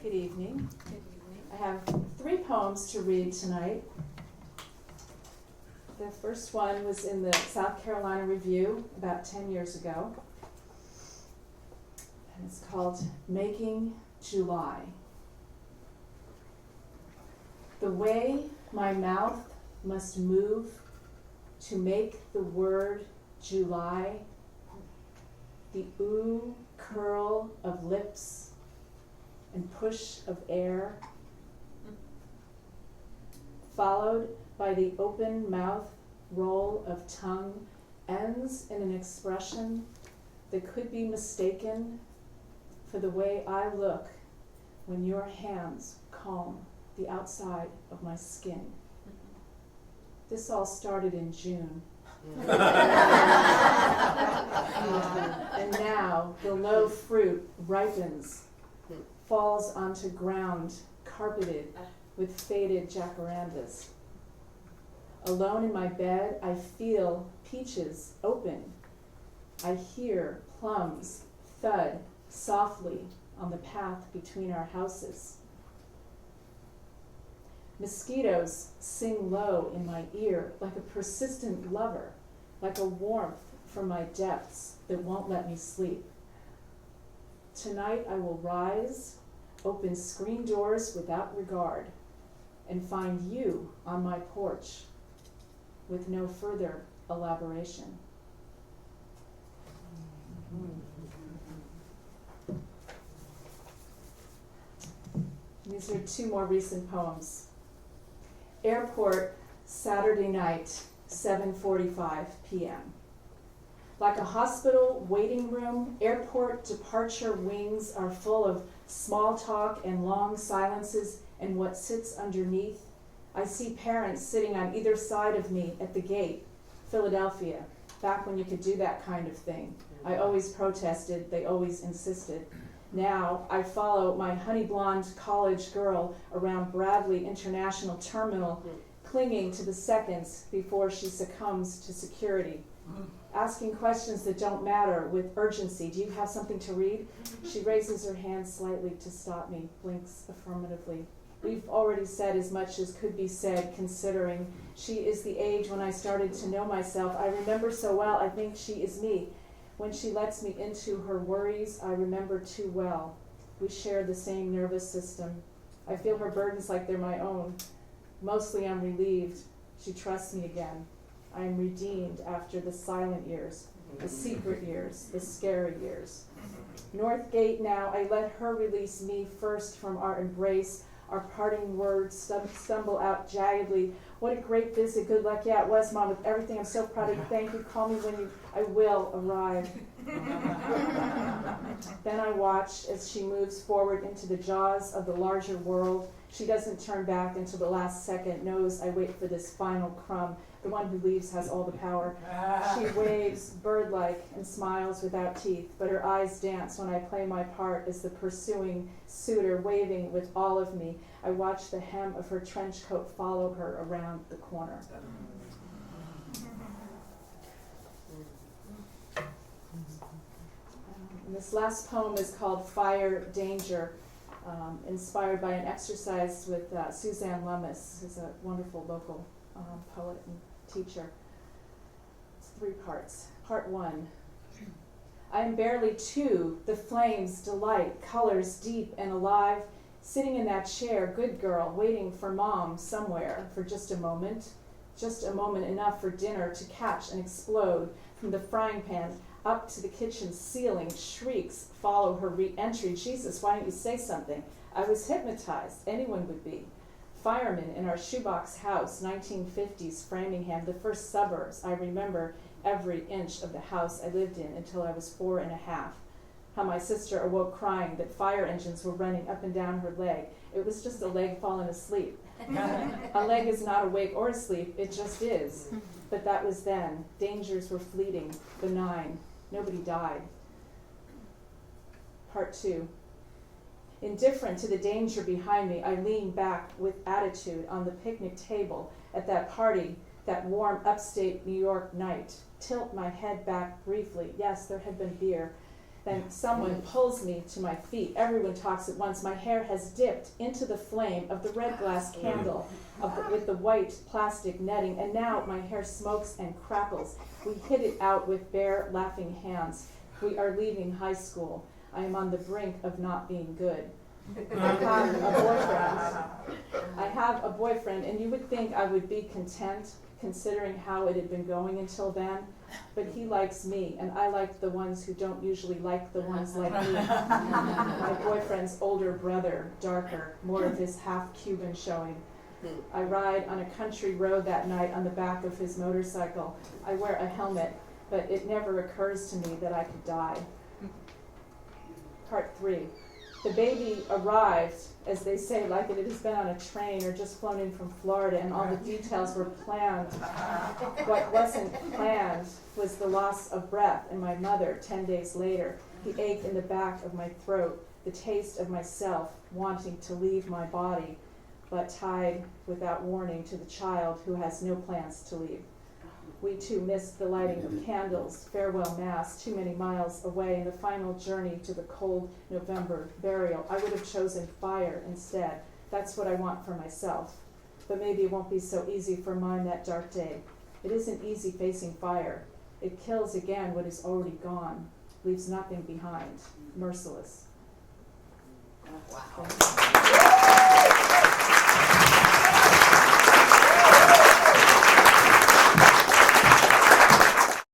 Good evening. Good evening. I have 3 poems to read tonight. The first one was in the South Carolina Review about 10 years ago. And it's called Making July. The way my mouth must move to make the word July, the ooh curl of lips and push of air, followed by the open mouth roll of tongue, ends in an expression that could be mistaken for the way I look when your hands calm the outside of my skin. This all started in June. And now the low fruit ripens, falls onto ground carpeted with faded jacarandas. Alone in my bed, I feel peaches open. I hear plums thud softly on the path between our houses. Mosquitoes sing low in my ear like a persistent lover, like a warmth from my depths that won't let me sleep. Tonight I will rise, open screen doors without regard, and find you on my porch with no further elaboration. These are 2 more recent poems. Airport, Saturday night, 7:45 p.m. Like a hospital waiting room, airport departure wings are full of small talk and long silences and what sits underneath. I see parents sitting on either side of me at the gate, Philadelphia, back when you could do that kind of thing. I always protested, they always insisted. Now I follow my honey blonde college girl around Bradley International Terminal, clinging to the seconds before she succumbs to security. Asking questions that don't matter with urgency. Do you have something to read? She raises her hand slightly to stop me, blinks affirmatively. We've already said as much as could be said, considering she is the age when I started to know myself. I remember so well, I think she is me. When she lets me into her worries, I remember too well. We share the same nervous system. I feel her burdens like they're my own. Mostly I'm relieved. She trusts me again. I am redeemed after the silent years, the secret years, the scary years. North Gate now, I let her release me first from our embrace. Our parting words stumble out jaggedly. What a great visit, good luck. Yeah, it was, Mom, with everything. I'm so proud of you. Thank you. Call me when I will arrive. Then I watch as she moves forward into the jaws of the larger world. She doesn't turn back until the last second, knows I wait for this final crumb. The one who leaves has all the power. She waves bird-like and smiles without teeth, but her eyes dance when I play my part as the pursuing suitor, waving with all of me. I watch the hem of her trench coat follow her around the corner. And this last poem is called Fire Danger, inspired by an exercise with Suzanne Lummis, who's a wonderful local poet and teacher. It's 3 parts. Part 1. I am barely 2, the flames, delight, colors deep and alive, sitting in that chair, good girl, waiting for Mom somewhere for just a moment enough for dinner to catch and explode from the frying pan up to the kitchen ceiling. Shrieks follow her re-entry. Jesus, why didn't you say something? I was hypnotized. Anyone would be. Firemen in our shoebox house, 1950s Framingham, the first suburbs. I remember every inch of the house I lived in until I was 4 and a half. How my sister awoke crying that fire engines were running up and down her leg. It was just a leg falling asleep. A leg is not awake or asleep, it just is. But that was then. Dangers were fleeting, benign. Nobody died. Part 2. Indifferent to the danger behind me, I lean back with attitude on the picnic table at that party, that warm upstate New York night. Tilt my head back briefly. Yes, there had been beer. Then someone pulls me to my feet. Everyone talks at once. My hair has dipped into the flame of the red glass candle with the white plastic netting, and now my hair smokes and crackles. We hit it out with bare, laughing hands. We are leaving high school. I am on the brink of not being good. I have a boyfriend, and you would think I would be content considering how it had been going until then, but he likes me, and I like the ones who don't usually like the ones like me. My boyfriend's older brother, darker, more of his half-Cuban showing. I ride on a country road that night on the back of his motorcycle. I wear a helmet, but it never occurs to me that I could die. Part 3. The baby arrived, as they say, like it has been on a train or just flown in from Florida, and all the details were planned. What wasn't planned was the loss of breath in my mother 10 days later, the ache in the back of my throat, the taste of myself wanting to leave my body, but tied without warning to the child who has no plans to leave. We too missed the lighting of candles, farewell mass, too many miles away, and the final journey to the cold November burial. I would have chosen fire instead. That's what I want for myself. But maybe it won't be so easy for mine that dark day. It isn't easy facing fire. It kills again what is already gone, leaves nothing behind, merciless.